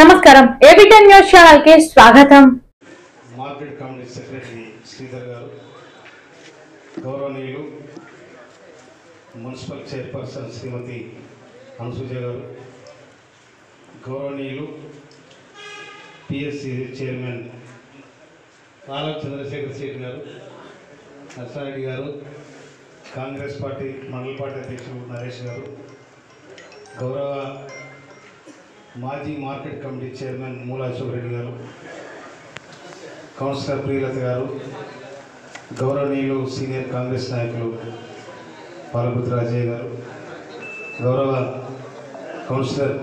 నమస్కారం ఏబిటెన్ news channel కి స్వాగతం. మార్కెట్ కమిటీ సెక్రటరీ శ్రీధర్ గారు, గౌరవనీయులు మున్సిపల్ చైర్పర్సన్ శ్రీమతి అనుసూజ గారు, గౌరవనీయులు పిఎస్సి చైర్మన్ ఆలవ చంద్రశేఖర్ శెట్టి గారు, నర్సారెడ్డి గారు, కాంగ్రెస్ పార్టీ మండల పార్టీ అధ్యక్షుడు నరేష్ గారు, గౌరవ మాజీ మార్కెట్ కమిటీ చైర్మన్ మూలా అశోక్ రెడ్డి గారు, కౌన్సిలర్ ప్రియలత గారు, గౌరవనీయులు సీనియర్ కాంగ్రెస్ నాయకులు పాలభద్ర రాజయ్య గారు, గౌరవ కౌన్సిలర్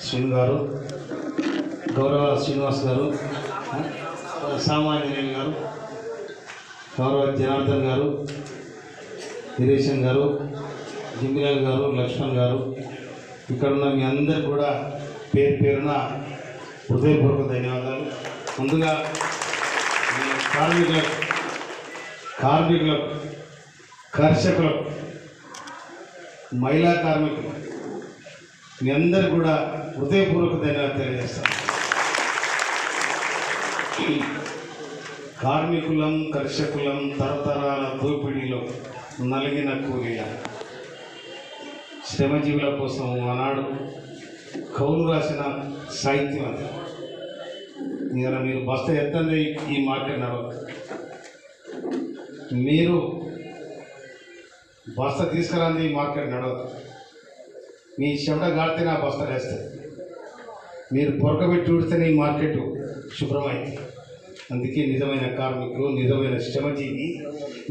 శ్రీను గారు, గౌరవ శ్రీనివాస్ గారు, సామాన్యనేని గారు, గౌరవ జనార్దన్ గారు, దినేశన్ గారు, జింగిరాల్ గారు, లక్ష్మణ్ గారు, ఇక్కడ ఉన్న మీ అందరు కూడా పేరు పేరున హృదయపూర్వక ధన్యవాదాలు. ముందుగా మీ కార్మికులకు, కర్షకులకు, మహిళా కార్మికులు మీ అందరు కూడా హృదయపూర్వక ధన్యవాదాలు తెలియజేస్తాను. కార్మికులం, కర్షకులం తరతరాల దోపిడీలో నలిగిన కూలీల శ్రమజీవుల కోసం ఆనాడు కవులు రాసిన సాహిత్యం అది. ఇలా మీరు బస్తా ఎత్తండి ఈ మార్కెట్ నడవదు. మీరు బస్తా తీసుకురాంది ఈ మార్కెట్ నడవదు. మీ చెమట గాడితేనే ఆ బస్తా వేస్తుంది. మీరు పొరకబెట్టి ఊడితేనే ఈ మార్కెట్ శుభ్రమైంది. అందుకే నిజమైన కార్మికులు, నిజమైన శ్రమజీవి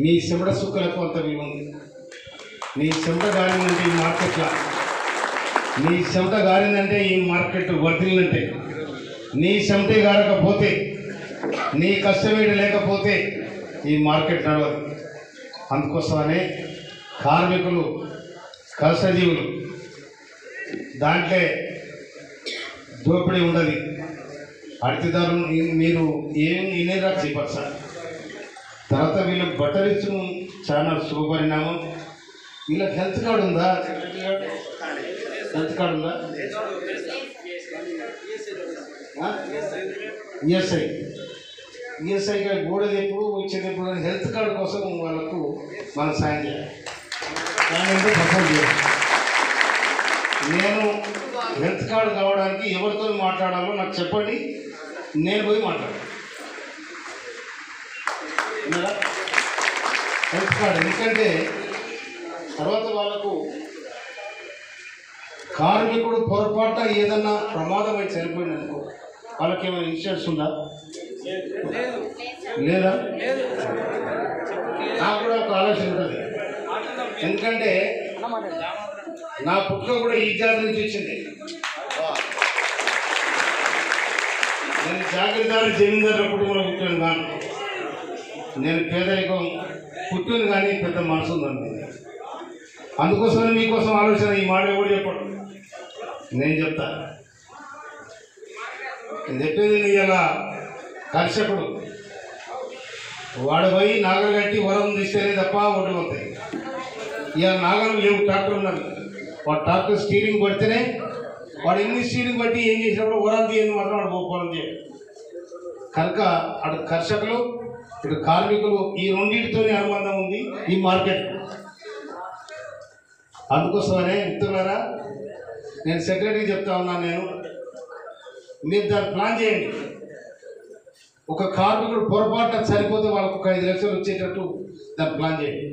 మీ చెమట సుక్కలకు అంత విలువ ఉంది. నీ చెమట గారిందంటే ఈ మార్కెట్లో, నీ చెమట గారిందంటే ఈ మార్కెట్ వర్ధిల్లంటే, నీ చెమటే గారకపోతే, నీ కష్టమేడి లేకపోతే ఈ మార్కెట్ నడవదు. అందుకోసమనే కార్మికులు, కష్టజీవులు దాంట్లో దోపిడీ ఉండదు. అతిథులు మీరు ఏం వినేదా చెప్పారు సార్. తర్వాత వీళ్ళకి బట్టలు ఇచ్చడం చాలా శుభపరిణామం. వీళ్ళకి హెల్త్ కార్డు ఉందా? హెల్త్ కార్డు ఉందా? ఈఎస్ఐగా గోడది ఎప్పుడు వచ్చేది ఎప్పుడు హెల్త్ కార్డు కోసం వాళ్ళకు మనం సాయం చేయాలి. దాని పర్సెంట్ చేయాలి. నేను హెల్త్ కార్డు కావడానికి ఎవరితో మాట్లాడాలో నాకు చెప్పండి, నేను పోయి మాట్లాడాలి. హెల్త్ కార్డు ఎందుకంటే తర్వాత వాళ్ళకు కార్మికుడు పొరపాటున ఏదన్నా ప్రమాదమై చనిపోయింది అనుకో, వాళ్ళకి ఏమైనా ఇన్సూరెన్స్ ఉందా? లేదా? నాకు కూడా ఒక ఆలోచన ఉంటుంది. ఎందుకంటే నా పుట్టుక కూడా ఈ జాతి నుంచి వచ్చింది. నేను జాగీర్దారు జమీందారు కుటుంబంలో పుట్టాను కానీ, నేను పేదరికం పుట్టింది కానీ పెద్ద మనసు ఉందండి. అందుకోసమే మీకోసం ఆలోచన. ఈ మాట కూడా చెప్పండి, నేను చెప్తా. నేను చెప్పేది ఇలా కర్షకుడు వాడు పోయి నాగలు కట్టి వరం తీస్తేనే తప్ప ఒడ్లు అవుతాయి. ఇక నాగలు లేవు, ట్రాక్టర్ ఉన్నది. వాడు ట్రాక్టర్ స్టీరింగ్ పడితేనే, వాడు ఎన్ని స్టీరింగ్ బట్టి ఏం చేసినప్పుడు వరం తీయని మాత్రం వాడు పోలం చేయాలి. కనుక అటు కర్షకులు, ఇటు కార్మికులు, ఈ రెండింటితోనే అనుబంధం ఉంది ఈ మార్కెట్. అందుకోసమనే మిత్రులారా, నేను సెక్రటరీ చెప్తా ఉన్నాను. మీరు దాన్ని ప్లాన్ చేయండి. ఒక కార్మికుడు పొరపాటున సరిపోతే వాళ్ళకు ఒక 5 లక్షలు వచ్చేటట్టు దాన్ని ప్లాన్ చేయండి.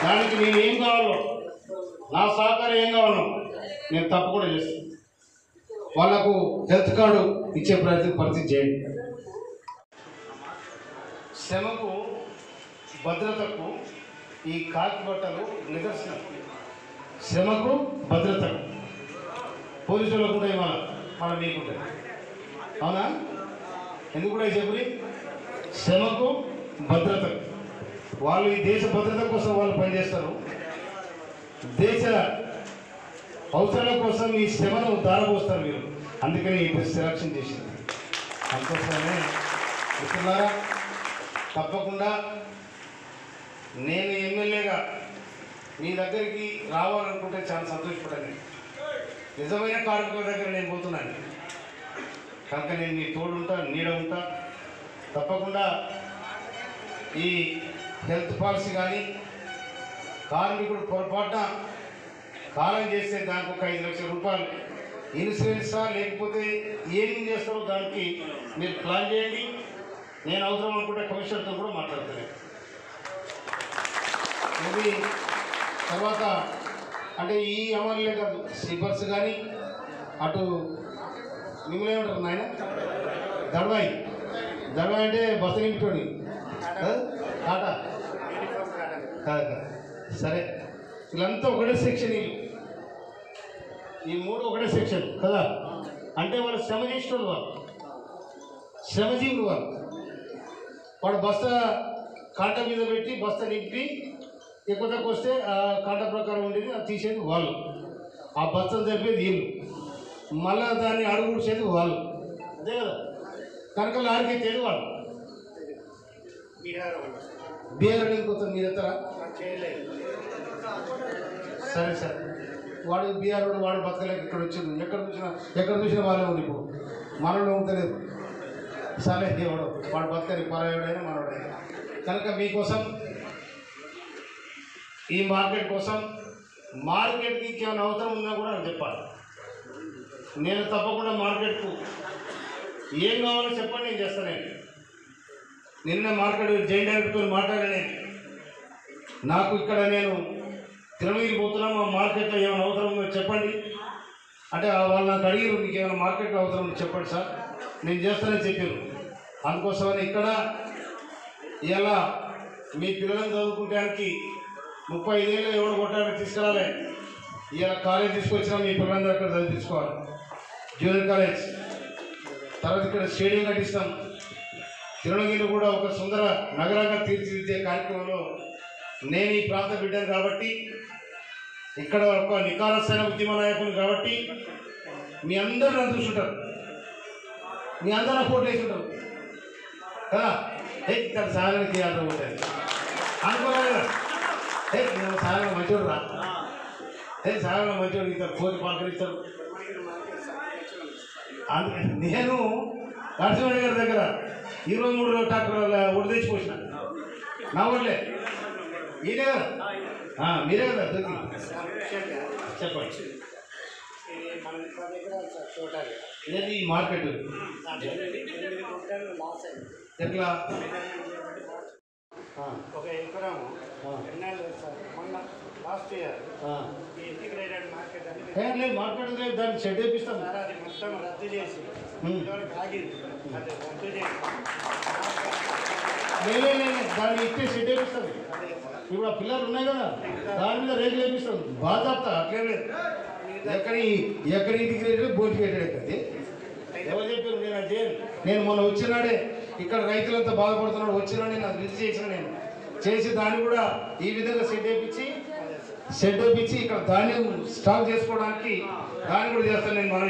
దానికి నేను ఏం కావాలో, నా సహకారం ఏం కావాలో నేను తప్పకుండా చేస్తాను. వాళ్ళకు హెల్త్ కార్డు ఇచ్చే పరిస్థితి చేయండి. శ్రమకు, భద్రతకు ఈ కాకి బట్టలు నిదర్శనం. శ్రమకు, భద్రతకు పోలీసులకు కూడా ఇవాళ మనం మీకుంటాయి. అవునా? ఎందుకు కూడా చెప్పి శ్రమకు, భద్రతకు వాళ్ళు ఈ దేశ భద్రత కోసం వాళ్ళు పనిచేస్తారు. దేశ అవసరాల కోసం ఈ శ్రమను దారపోస్తారు మీరు. అందుకని ఇప్పుడు సెలక్షన్ చేసింది. అందుకోసమే మిత్రులారా, తప్పకుండా నేను ఎమ్మెల్యేగా మీ దగ్గరికి రావాలనుకుంటే చాలా సంతోషపడాను. నిజమైన కార్మికుల దగ్గర నేను పోతున్నాను కనుక నేను మీ తోడు ఉంటా, నీడ ఉంటా. తప్పకుండా ఈ హెల్త్ పాలసీ కానీ కార్మికుడు పొరపాటున కాలం చేస్తే దానికి ఒక 5 లక్షల రూపాయలు ఇన్సూరెన్సా లేకపోతే ఏం చేస్తారో దానికి మీరు ప్లాన్ చేయండి. నేను అవసరం అనుకుంటే కమిషనర్తో కూడా మాట్లాడుతున్నాను. ఇది తర్వాత అంటే ఈ అమలులే కాదు, స్లీపర్స్ కానీ అటు మిమ్మల్ని ఏమంటారు నాయన దడవాయి అంటే బస్సు నింపుతోడి కాటా కాదు. సరే వీళ్ళంతా ఒకటే సెక్షన్, ఈ 3 ఒకటే సెక్షన్ కదా. అంటే వాళ్ళు శ్రమ చేసిన శ్రమజీవులు వాడు బస్తా కాంటా మీద పెట్టి బస్తా నింపి ఎక్కువ తక్కువ వస్తే ఆ కాంటా ప్రకారం ఉండేది అది తీసేది వాళ్ళు, ఆ బస్తను జరిపేది వీళ్ళు, మళ్ళా దాన్ని అడుగు కూర్చేది వాళ్ళు, అదే కదా. కనుక లారీకి ఎత్తేది వాళ్ళు. బీఆర్ అనేది కొత్త మీరు ఎత్తరా? సరే సరే, వాడు బీఆర్ వాడు బతకలేక ఇక్కడ వచ్చింది, ఎక్కడ చూసినా వాళ్ళే ఉంది. ఇప్పుడు మనలో ఉంటలేదు. సరే దేవుడు వాడు బతకని పరాయుడైనా మనోడైనా. కనుక మీకోసం ఈ మార్కెట్ కోసం మార్కెట్కి ఇంకేమైనా అవసరం ఉన్నా కూడా నాకు చెప్పాలి. నేను తప్పకుండా మార్కెట్కు ఏం కావాలో చెప్పండి, నేను చేస్తాను. నిన్న మార్కెట్ జైన్ డైరెక్టర్తో మాట్లాడాను. నాకు ఇక్కడ నేను తిరుమలకి పోతున్నాను, మా మార్కెట్లో ఏమైనా అవసరం ఉందో చెప్పండి అంటే వాళ్ళు నాకు అడిగారు, మీకు ఏమైనా మార్కెట్లో అవసరం ఉందో చెప్పండి సార్, నేను చేస్తానని చెప్పాను. అందుకోసమని ఇక్కడ ఇలా మీ పిల్లలను చదువుకోవడానికి 35 ఏళ్ళు ఎవరు కొట్టడానికి తీసుకురాలే. ఇలా కాలేజ్ తీసుకొచ్చినా మీ పిల్లలందరూ అక్కడ చదివించుకోవాలి, జూనియర్ కాలేజ్. తర్వాత ఇక్కడ స్టేడియం కట్టిస్తాం. తిరుమలగిరి కూడా ఒక సుందర నగరంగా తీర్చిదిద్దే కార్యక్రమంలో నేను ఈ ప్రాంత బిడ్డను కాబట్టి, ఇక్కడ ఒక నికారసైన ఉద్యమ నాయకుని కాబట్టి మీ అందరూ నన్ను చూసుంటారు, మీ అందరూ ఫోటో వేసుకుంటారు కదా. ఇక్కడ సాగరికి తీయాలని ఉంటుంది అనుకోలేదు కదా. నేను సాగర మంచోడు రా, సాగర మంచోడు ఇస్తారు, కోరి పలకరిస్తారు. అందుకని నేను నరసింహ గారి దగ్గర 23 ట్రాక్టర్ల ఒడి తెచ్చిపోసిన. నా ఊళ్ళే ఈయనే కదా, మీరే కదా దొరికి చెప్పండి. ఏది ఈ మార్కెట్ ఎట్లా ఒక ఎకరము ఎన్నాళ్ళు సార్ మొన్న లాస్ట్ ఇయర్ ఈ ఇంటిగ్రేటెడ్ మార్కెట్ అని లేదు మార్కెట్ లేదు, దాన్ని షెడ్ వేపిస్తాం. అది మొత్తం రద్దు చేసి ఆగింది, అది రద్దు చేసి లేదు దాన్ని ఇస్తే షెడ్ వేపిస్తాం. ఇప్పుడు ఆ పిల్లలు ఉన్నాయి కదా, దాని మీద రేట్లు వేపిస్తాం. బాగా చెప్తా అట్లే లేదు. ఎక్కడ ఇంటిగ్రేటెడ్ బోటి పెట్టాడు ఎక్కడి ఎవరు చెప్పారు? నేను అది చేయను. నేను మొన్న వచ్చినాడే ఇక్కడ రైతులంతా బాధపడుతున్నాడు, వచ్చినాడే నాకు విజిట్ చేసిన. నేను చేసి దాన్ని కూడా ఈ విధంగా షెడ్ వేపించి ఇక్కడ ధాన్యం స్టాక్ చేసుకోవడానికి దాన్ని కూడా చేస్తాను. నేను మనం